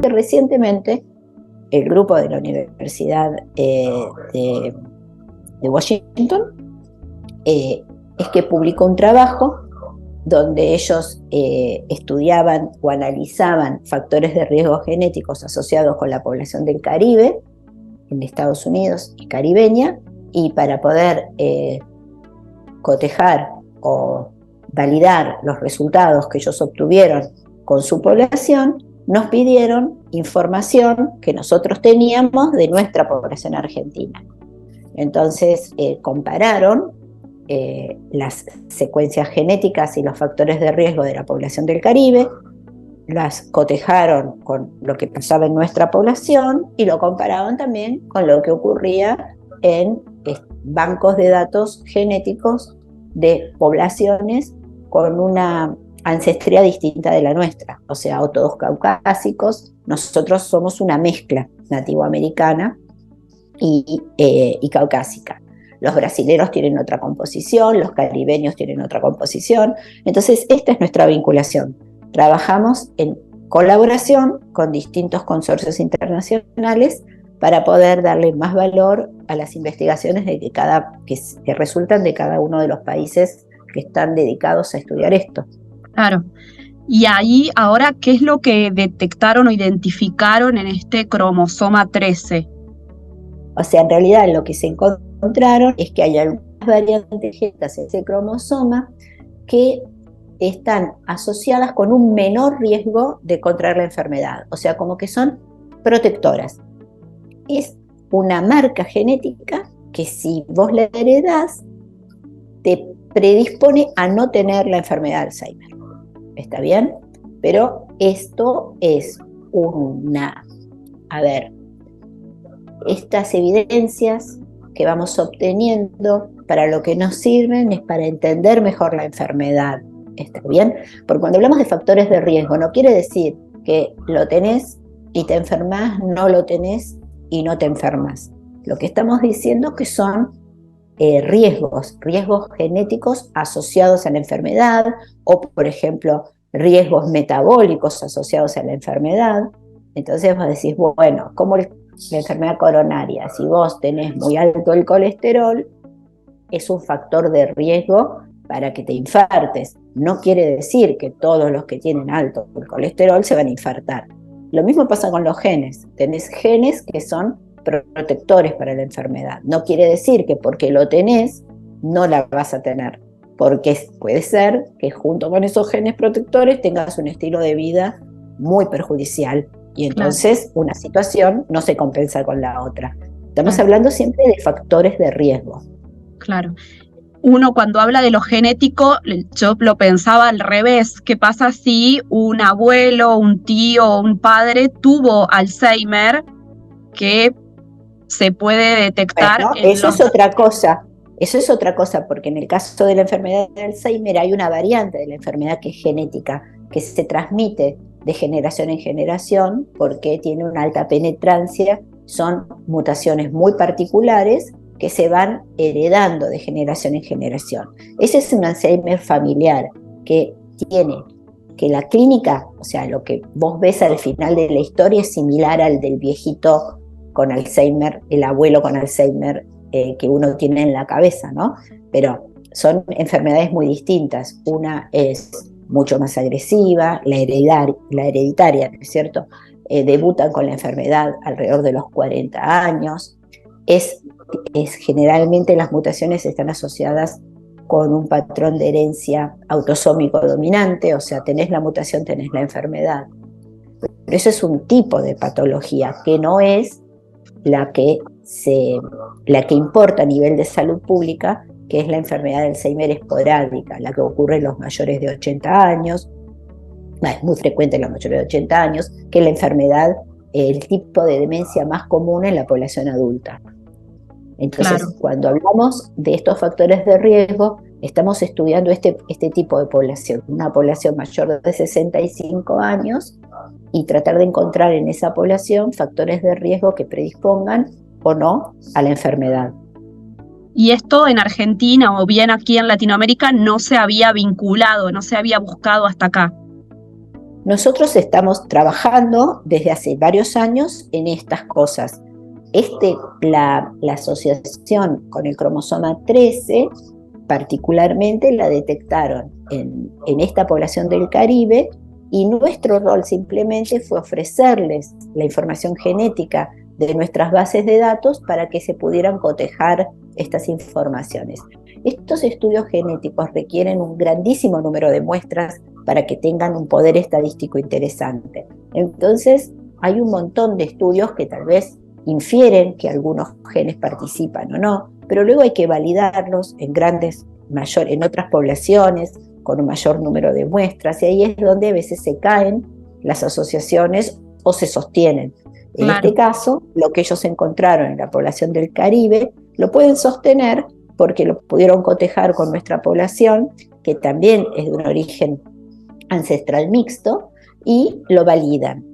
Recientemente, el grupo de la Universidad de Washington es que publicó un trabajo donde ellos estudiaban o analizaban factores de riesgo genéticos asociados con la población del Caribe, en Estados Unidos y caribeña, y para poder cotejar o validar los resultados que ellos obtuvieron con su población, nos pidieron información que nosotros teníamos de nuestra población argentina. Entonces compararon las secuencias genéticas y los factores de riesgo de la población del Caribe, las cotejaron con lo que pasaba en nuestra población y lo comparaban también con lo que ocurría en bancos de datos genéticos de poblaciones con una ancestría distinta de la nuestra, o sea, o todos caucásicos. Nosotros somos una mezcla nativoamericana y caucásica. Los brasileños tienen otra composición, los caribeños tienen otra composición. Entonces, esta es nuestra vinculación. Trabajamos en colaboración con distintos consorcios internacionales para poder darle más valor a las investigaciones que resultan de cada uno de los países que están dedicados a estudiar esto. Claro. Y ahí, ahora, ¿qué es lo que detectaron o identificaron en este cromosoma 13? O sea, en realidad lo que se encontraron es que hay algunas variantes genéticas en ese cromosoma que están asociadas con un menor riesgo de contraer la enfermedad, o sea, como que son protectoras. Es una marca genética que si vos la heredás, te predispone a no tener la enfermedad de Alzheimer. ¿Está bien? Pero esto es estas evidencias que vamos obteniendo para lo que nos sirven es para entender mejor la enfermedad. ¿Está bien? Porque cuando hablamos de factores de riesgo, no quiere decir que lo tenés y te enfermas, no lo tenés y no te enfermas. Lo que estamos diciendo es que son riesgos genéticos asociados a la enfermedad, o por ejemplo, riesgos metabólicos asociados a la enfermedad. Entonces vos decís, bueno, como la enfermedad coronaria, si vos tenés muy alto el colesterol, es un factor de riesgo para que te infartes. No quiere decir que todos los que tienen alto el colesterol se van a infartar. Lo mismo pasa con los genes. Tenés genes que son protectores para la enfermedad. No quiere decir que porque lo tenés, no la vas a tener. Porque puede ser que junto con esos genes protectores tengas un estilo de vida muy perjudicial. Y entonces una situación no se compensa con la otra. Estamos hablando siempre de factores de riesgo. Claro. Uno cuando habla de lo genético, yo lo pensaba al revés. ¿Qué pasa si un abuelo, un tío o un padre tuvo Alzheimer que se puede detectar? Bueno, eso es otra cosa. Eso es otra cosa, porque en el caso de la enfermedad de Alzheimer hay una variante de la enfermedad que es genética, que se transmite de generación en generación porque tiene una alta penetrancia, son mutaciones muy particulares que se van heredando de generación en generación. Ese es un Alzheimer familiar que tiene que la clínica, o sea, lo que vos ves al final de la historia es similar al del viejito con Alzheimer, el abuelo con Alzheimer que uno tiene en la cabeza, ¿no? Pero son enfermedades muy distintas. Una es mucho más agresiva, la hereditaria, ¿no es cierto? Debutan con la enfermedad alrededor de los 40 años. Generalmente las mutaciones están asociadas con un patrón de herencia autosómico dominante, o sea, tenés la mutación, tenés la enfermedad. Pero eso es un tipo de patología que no es la que importa a nivel de salud pública, que es la enfermedad de Alzheimer esporádica, la que ocurre en los mayores de 80 años, es muy frecuente en los mayores de 80 años, que es la enfermedad, el tipo de demencia más común en la población adulta. Entonces, cuando hablamos de estos factores de riesgo, estamos estudiando este tipo de población, una población mayor de 65 años, y tratar de encontrar en esa población factores de riesgo que predispongan o no a la enfermedad. Y esto en Argentina o bien aquí en Latinoamérica no se había vinculado, no se había buscado hasta acá. Nosotros estamos trabajando desde hace varios años en estas cosas. La asociación con el cromosoma 13, particularmente la detectaron en esta población del Caribe, y nuestro rol simplemente fue ofrecerles la información genética de nuestras bases de datos para que se pudieran cotejar estas informaciones. Estos estudios genéticos requieren un grandísimo número de muestras para que tengan un poder estadístico interesante. Entonces, hay un montón de estudios que tal vez infieren que algunos genes participan o no, pero luego hay que validarlos en otras poblaciones, con un mayor número de muestras, y ahí es donde a veces se caen las asociaciones o se sostienen. En Claro. este caso, lo que ellos encontraron en la población del Caribe lo pueden sostener porque lo pudieron cotejar con nuestra población, que también es de un origen ancestral mixto, y lo validan.